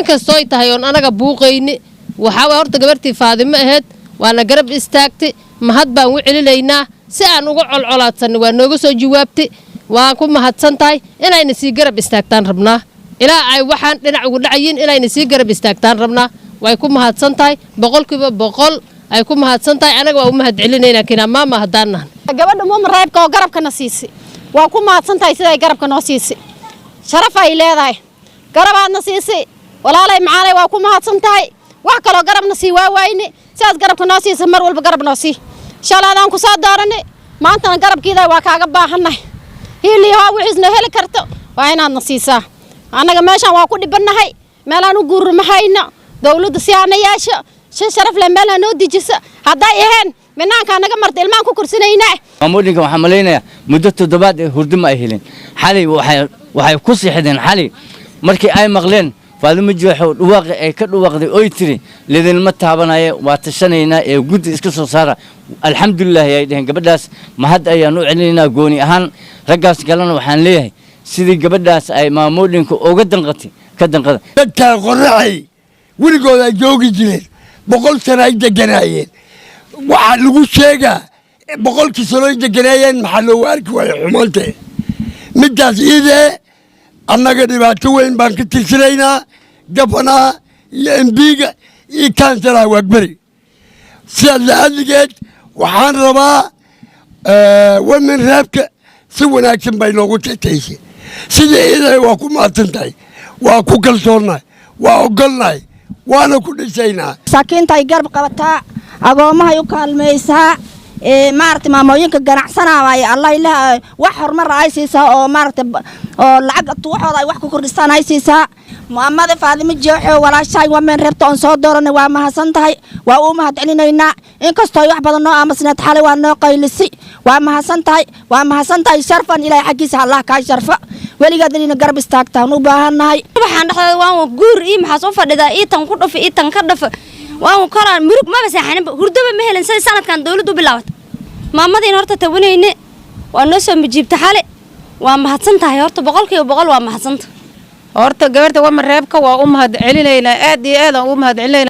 كستوي تهيون أنا جبوقيني وحاول هرت جبرتي فاضي أهد وأنا جرب استاكتي ما هاد بنوعي لينا سأنا وقع علات سن ونوجس جوابتي وأكون ما هاد سنتاي إلى إن سيجرب استاكتان ربنا إلى أي واحد لنا عقول عين إلى إن سيجرب استاكتان ربنا ويكون ما هاد سنتاي بقول كيف بقول أيكون ما هاد سنتاي أنا وأم هاد علينا لكن ما هدانا قبل ما مريب كو قرب كنسيسي وأكون ما هاد سنتاي سيدا قرب كنسيسي شرف إلى ذاي قرب نسيسي ولا لا معانا وأكون ما هاد سنتاي وحكلو قرب نسي وين ساس قرب كنسيسي مر ولا بقرب نسي إن شاء الله أنا كساد دارني ما أنت قرب كذا وكعب باهنا هي اللي هو وعزنا هلا كرتو وين النسيسة أنا جماشة وأكون بنهاي ملا نجور محينا دولة سيانة ياشا شرف لما لا نودي جس هذا يهان منها كان جمرت الماء كرسينا هنا أمورك وحملينا مدة دبات هردم أهلين حالي وحي قصي حدين حالي مركي أي مغلين فهذا مجوح الواقع كل واقع أيتري لذين ما تعبنا واتشنينا وجود إسكسو صار الحمد لله يا إلهي قبل داس ما حد أي نوع علينا جوني أهان رجعت قالنا وحن ليه سيدي قبل داس أي مامورينك أوجدن قتي كدن قدر dadka qorraxay weligood ay joogi jireen 100 sano ay deganaayeen waxa lagu sheegaa 100 sano ay deganaayeen maxaa loo arki waayay xumaantay midaas idee annaga dhibaato weyn baan ka tirsanaynaa gabanaha iyo embiga iyo kansalaha waagbari sidaas la-adligeed waxaan rabaa wamin raabka si wanaagsan bay noogu tataysay sidii idee waa ku mahadsan tahay waa ku kalsoonnahay waa ogolnahay waana ku dhisaynaa masaakiinta ay garab qabataa agoomahay u kaalmaysaa maaragtay maamooyinka ganacsanaya allah ilaahay wax horumar ay siisaa oo maaragtay oo lacag waxooda ay wax ku kordhistaan ay siisaa muhammad faadimo jooxo walaashay wamen reebta on soo dooranay waa mahadsan tahay waa u mahad celinaynaa inkastoo wax badan noo aamusnayd xalay waa noo qaylisi waa mahadsan tahay sharfan ilaahay xaqiisa allah ka sharfa weligeed inay garab istaagtaan u baahanahay waxaan dhaxday waan guur ii maxaa soo fadhidaa ii tan ku dhuf ii tan ka dhaf waan koraan murug ma basaxan hurdaba ma helan sanadkan dawladdu bilaawad maamadeen horta tawanayne waa noo soo mijiibta xale waa mahadsan tahay horta 100% waa mahadsan horta gabarta waa mareebka waa u mahad celinaynaa aad iyo aad aan u mahad celinaynaa